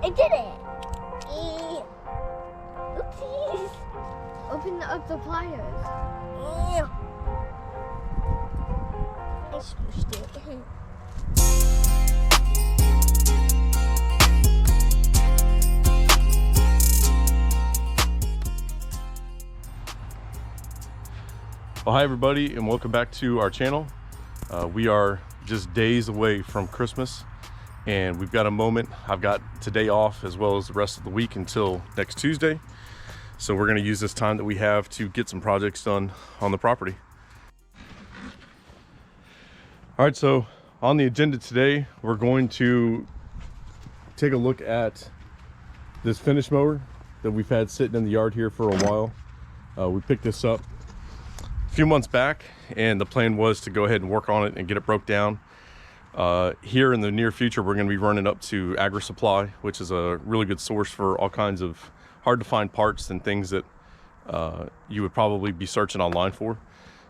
I did it. Oopsies. Open up the pliers. I squished it. Well, hi everybody, and welcome back to our channel. We are just days away from Christmas, and we've got a moment. I've got today off as well as the rest of the week until next Tuesday. So we're going to use this time that we have to get some projects done on the property. All right, so on the agenda today, we're going to take a look at this finish mower that we've had sitting in the yard here for a while. We picked this up a few months back, and the plan was to go ahead and work on it and get it broke down. Here in the near future, we're going to be running up to Agri Supply, which is a really good source for all kinds of hard to find parts and things that you would probably be searching online for.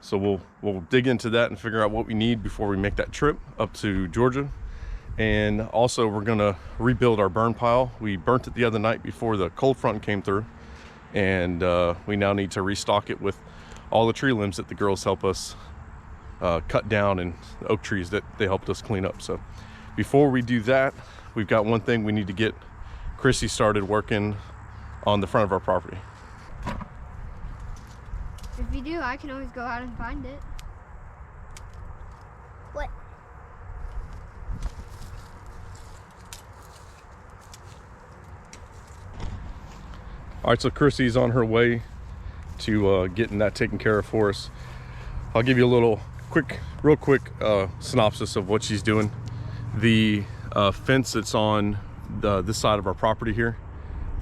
So we'll dig into that and figure out what we need before we make that trip up to Georgia. And also we're going to rebuild our burn pile. We burnt it the other night before the cold front came through, and we now need to restock it with all the tree limbs that the girls help us cut down, and the oak trees that they helped us clean up. So before we do that, we've got one thing we need to get Chrissy started working on the front of our property. If you do, I can always go out and find it. What? All right, so Chrissy's on her way to getting that taken care of for us. I'll give you a real quick synopsis of what she's doing. The fence that's on this side of our property here,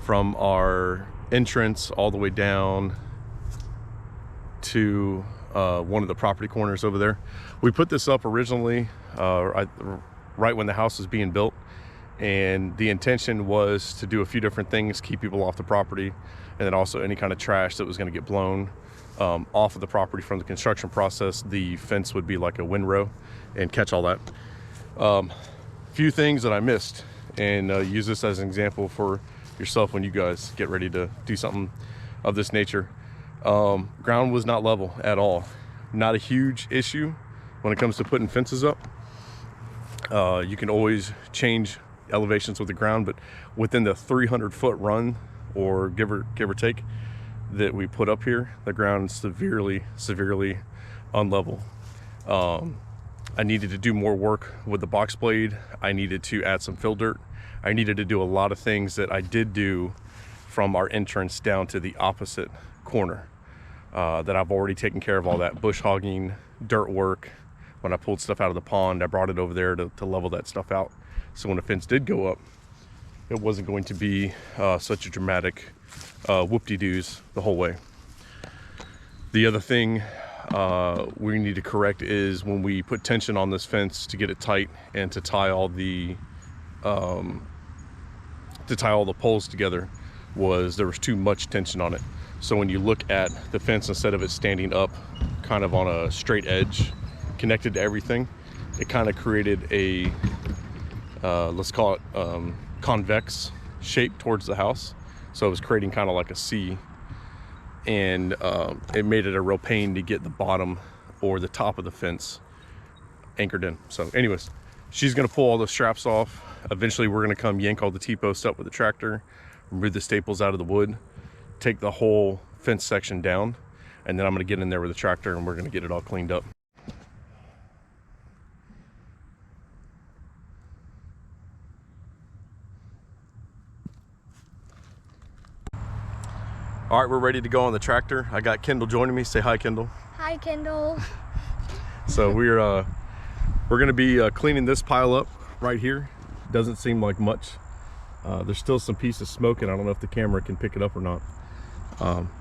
from our entrance all the way down to one of the property corners over there. We put this up originally right when the house was being built, and the intention was to do a few different things, keep people off the property, and then also any kind of trash that was going to get blown off of the property from the construction process. The fence would be like a windrow and catch all that. Few things that I missed, and use this as an example for yourself when you guys get ready to do something of this nature. Ground was not level at all. Not a huge issue when it comes to putting fences up. You can always change elevations with the ground, but within the 300-foot run, or give or take, that we put up here, the ground is severely unlevel. I needed to do more work with the box blade. I needed to add some fill dirt. I needed to do a lot of things that I did do from our entrance down to the opposite corner, that I've already taken care of all that bush hogging, dirt work. When I pulled stuff out of the pond, I brought it over there to level that stuff out. So when the fence did go up, it wasn't going to be such a dramatic whoop-de-doos the whole way. The other thing we need to correct is when we put tension on this fence to get it tight and to tie all the poles together, there was too much tension on it. So when you look at the fence, instead of it standing up kind of on a straight edge connected to everything, it kind of created a let's call it convex shape towards the house. So it was creating kind of like a C, and it made it a real pain to get the bottom or the top of the fence anchored in. So anyways, she's gonna pull all the straps off. Eventually we're gonna come yank all the T-posts up with the tractor, remove the staples out of the wood, take the whole fence section down, and then I'm gonna get in there with the tractor and we're gonna get it all cleaned up. All right, we're ready to go on the tractor. I got Kendall joining me. Say hi, Kendall. Hi, Kendall. So we're gonna be cleaning this pile up right here. Doesn't seem like much. There's still some pieces smoking. I don't know if the camera can pick it up or not.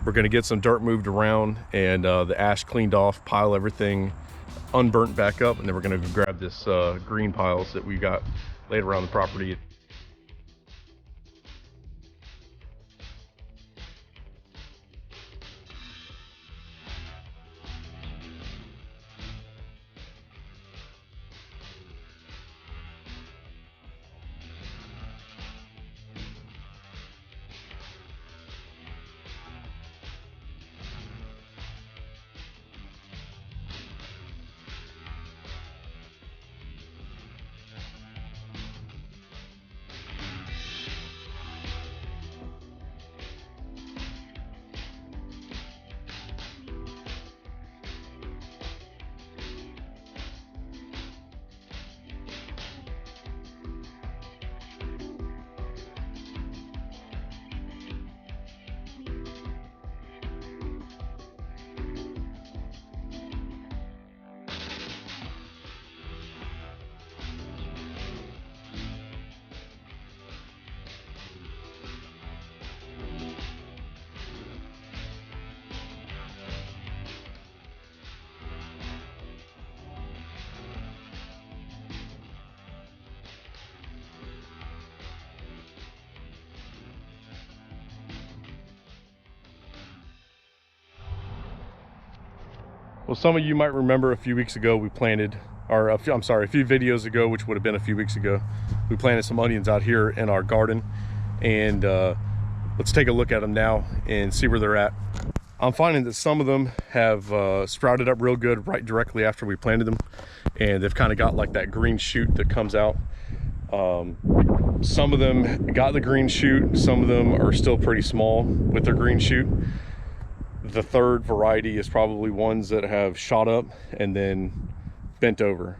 We're gonna get some dirt moved around and the ash cleaned off, pile everything unburnt back up, and then we're gonna grab this green piles that we got laid around the property. Well, some of you might remember a few weeks ago we planted, or a few videos ago, which would have been a few weeks ago, we planted some onions out here in our garden. And let's take a look at them now and see where they're at. I'm finding that some of them have sprouted up real good right directly after we planted them, and they've kind of got like that green shoot that comes out. Some of them got the green shoot, some of them are still pretty small with their green shoot. The third variety is probably ones that have shot up and then bent over,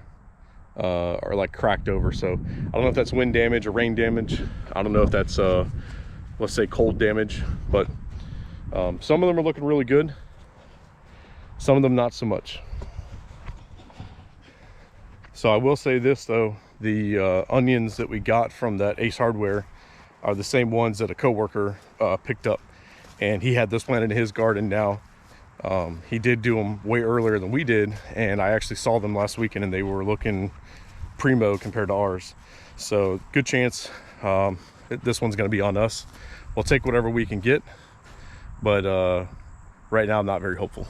or like cracked over. So I don't know if that's wind damage or rain damage. I don't know if that's let's say cold damage, but some of them are looking really good, some of them not so much. So I will say this though, the onions that we got from that Ace Hardware are the same ones that a coworker picked up, and he had this planted in his garden now. He did do them way earlier than we did, and I actually saw them last weekend and they were looking primo compared to ours. So good chance this one's going to be on us. We'll take whatever we can get, but right now I'm not very hopeful.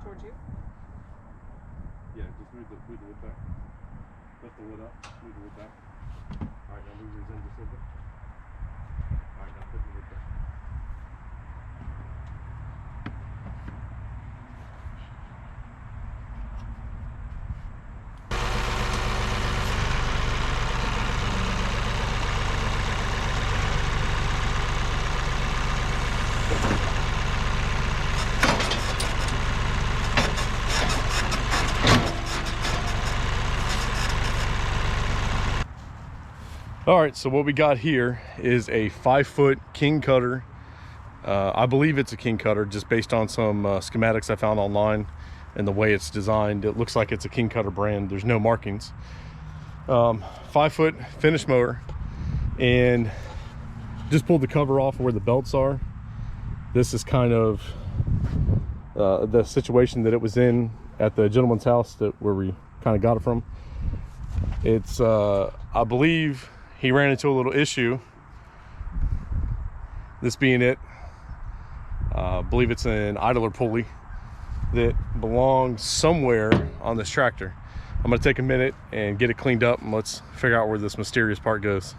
Towards you? Yeah, just move the wood back. Lift the wood up, move the wood back. Alright, now move yours in just a little bit. Alright, now put the wood back. All right, so what we got here is a 5-foot king cutter. I believe it's a king cutter just based on some schematics I found online and the way it's designed. It looks like it's a king cutter brand. There's no markings. 5-foot finish mower, and just pulled the cover off where the belts are. This is kind of the situation that it was in at the gentleman's house where we kind of got it from. It's I believe he ran into a little issue, this being it. I believe it's an idler pulley that belongs somewhere on this tractor. I'm gonna take a minute and get it cleaned up, and let's figure out where this mysterious part goes.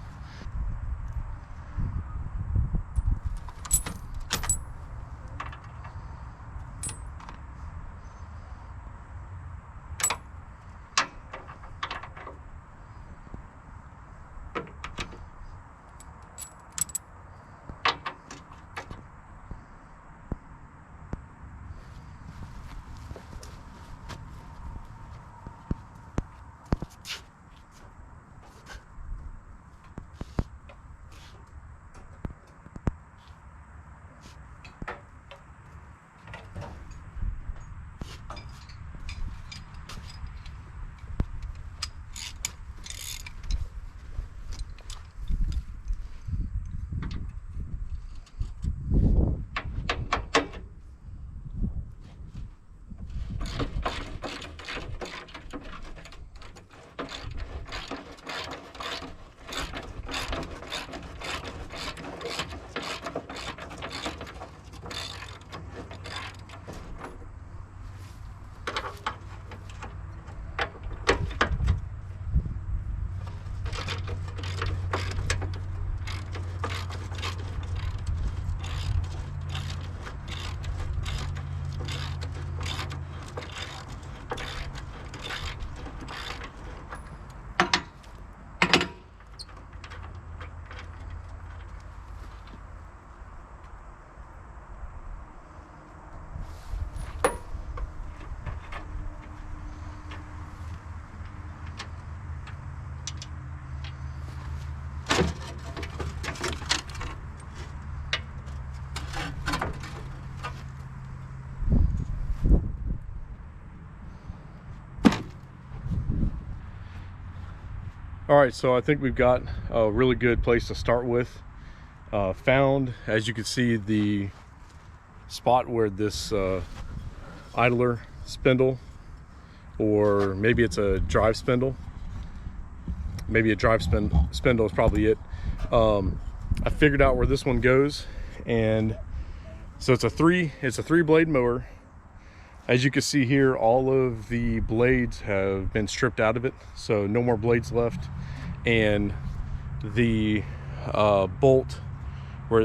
All right, so I think we've got a really good place to start with. Found, as you can see, the spot where this idler spindle, or maybe it's a drive spindle. Maybe a drive spindle is probably it. I figured out where this one goes, and so it's a three blade mower. As you can see here, all of the blades have been stripped out of it, so no more blades left. And the bolt,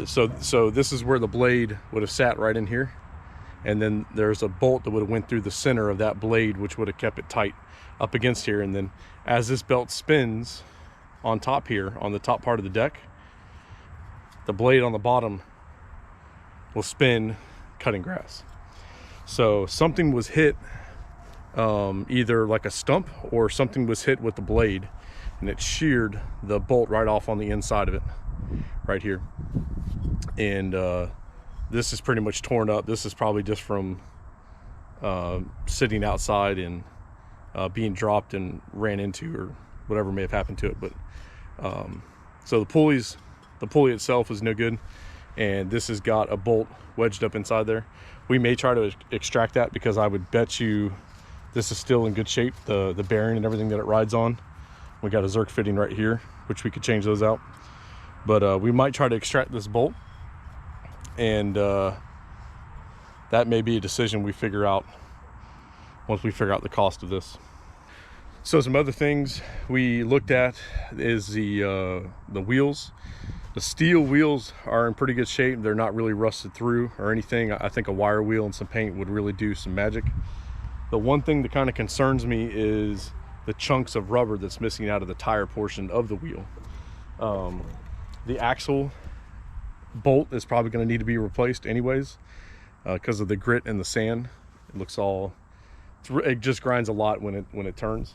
so this is where the blade would have sat, right in here, and then there's a bolt that would have went through the center of that blade, which would have kept it tight up against here. And then as this belt spins on top here, on the top part of the deck, the blade on the bottom will spin, cutting grass. So something was hit, either like a stump or something was hit with the blade, and it sheared the bolt right off on the inside of it, right here. And this is pretty much torn up. This is probably just from sitting outside and being dropped and ran into, or whatever may have happened to it. But so the pulley itself is no good, and this has got a bolt wedged up inside there. We may try to extract that, because I would bet you this is still in good shape, the bearing and everything that it rides on. We got a Zerk fitting right here, which we could change those out. But we might try to extract this bolt, and that may be a decision we figure out once we figure out the cost of this. So some other things we looked at is the wheels. The steel wheels are in pretty good shape. They're not really rusted through or anything. I think a wire wheel and some paint would really do some magic. The one thing that kind of concerns me is the chunks of rubber that's missing out of the tire portion of the wheel. The axle bolt is probably going to need to be replaced anyways, because of the grit and the sand. It looks all, it just grinds a lot when it turns.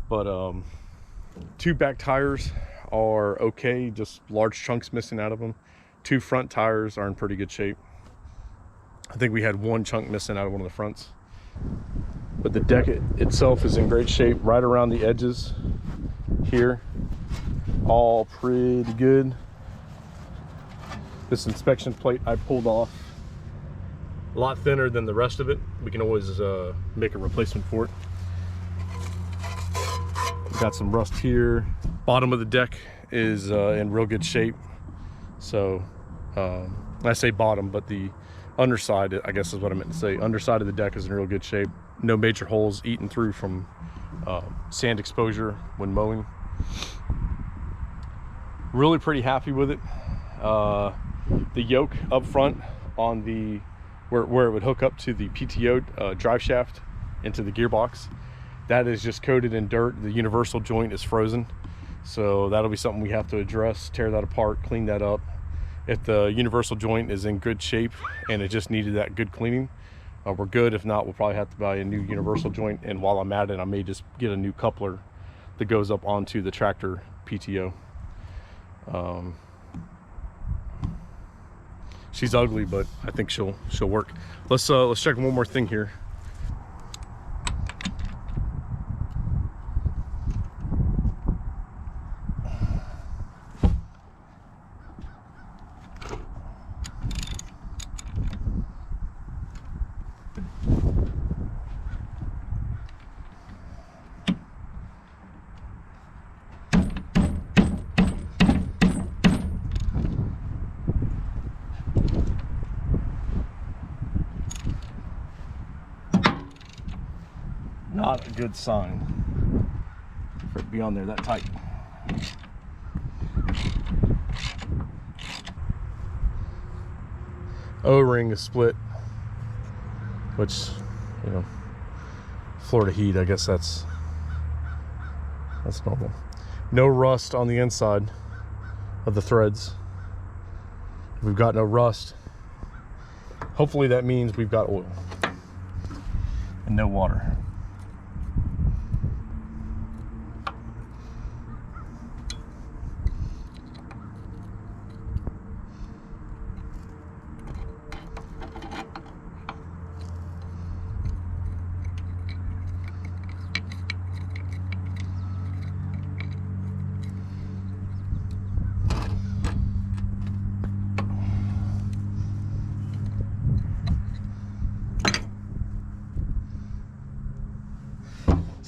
But two back tires are okay, just large chunks missing out of them. Two front tires are in pretty good shape. I think we had one chunk missing out of one of the fronts. But the deck itself is in great shape. Right around the edges here, all pretty good. This inspection plate I pulled off, a lot thinner than the rest of it. We can always make a replacement for it. Got some rust here. Bottom of the deck is in real good shape. So I say bottom, but the underside, I guess is what I meant to say. Underside of the deck is in real good shape. No major holes eaten through from sand exposure when mowing. Really pretty happy with it. The yoke up front on the where it would hook up to the PTO drive shaft into the gearbox, that is just coated in dirt. The universal joint is frozen, so that'll be something we have to address, tear that apart, clean that up. If the universal joint is in good shape and it just needed that good cleaning, we're good. If not, we'll probably have to buy a new universal joint, and while I'm at it, I may just get a new coupler that goes up onto the tractor PTO. She's ugly, but I think she'll work. Let's check one more thing here. Not a good sign for it to be on there that tight. O-ring is split, which, you know, Florida heat, I guess that's normal. No rust on the inside of the threads. We've got no rust. Hopefully that means we've got oil and no water.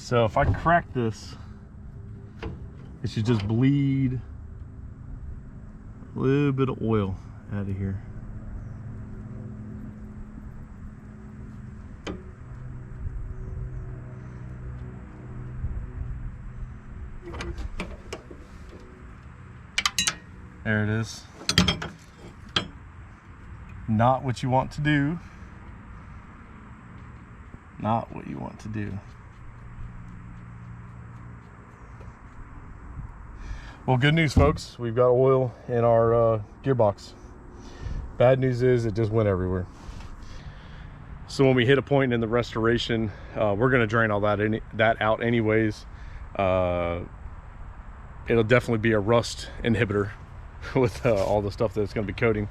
So if I crack this, it should just bleed a little bit of oil out of here. There it is. Not what you want to do. Not what you want to do. Well, good news, folks. We've got oil in our gearbox. Bad news is it just went everywhere. So when we hit a point in the restoration, we're going to drain all that out anyways. It'll definitely be a rust inhibitor with all the stuff that it's going to be coating.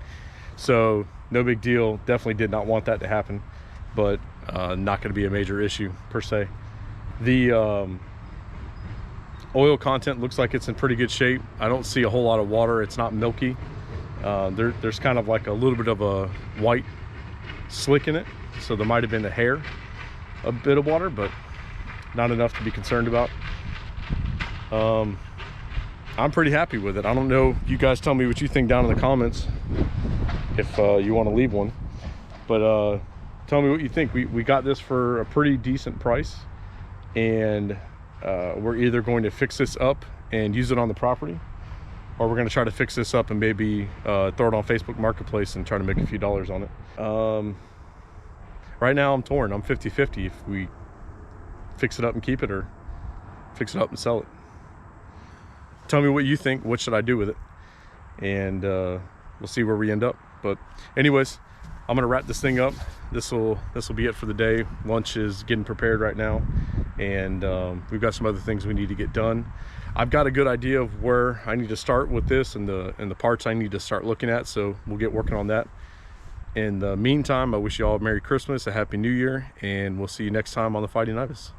So no big deal. Definitely did not want that to happen, but not going to be a major issue per se. The oil content looks like it's in pretty good shape. I don't see a whole lot of water. It's not milky. There's kind of like a little bit of a white slick in it, so there might have been a bit of water, but not enough to be concerned about. I'm pretty happy with it. I don't know, you guys tell me what you think down in the comments if you want to leave one, but tell me what you think. We got this for a pretty decent price, and we're either going to fix this up and use it on the property, or we're going to try to fix this up and maybe throw it on Facebook Marketplace and try to make a few dollars on it. Right now I'm torn. I'm 50-50 if we fix it up and keep it, or fix it up and sell it. Tell me what you think. What should I do with it? And we'll see where we end up. But anyways, I'm gonna wrap this thing up. This will be it for the day. Lunch is getting prepared right now, and we've got some other things we need to get done. I've got a good idea of where I need to start with this and the parts I need to start looking at, so we'll get working on that. In the meantime, I wish you all a Merry Christmas, a Happy New Year, and we'll see you next time on the Fighting Ibis.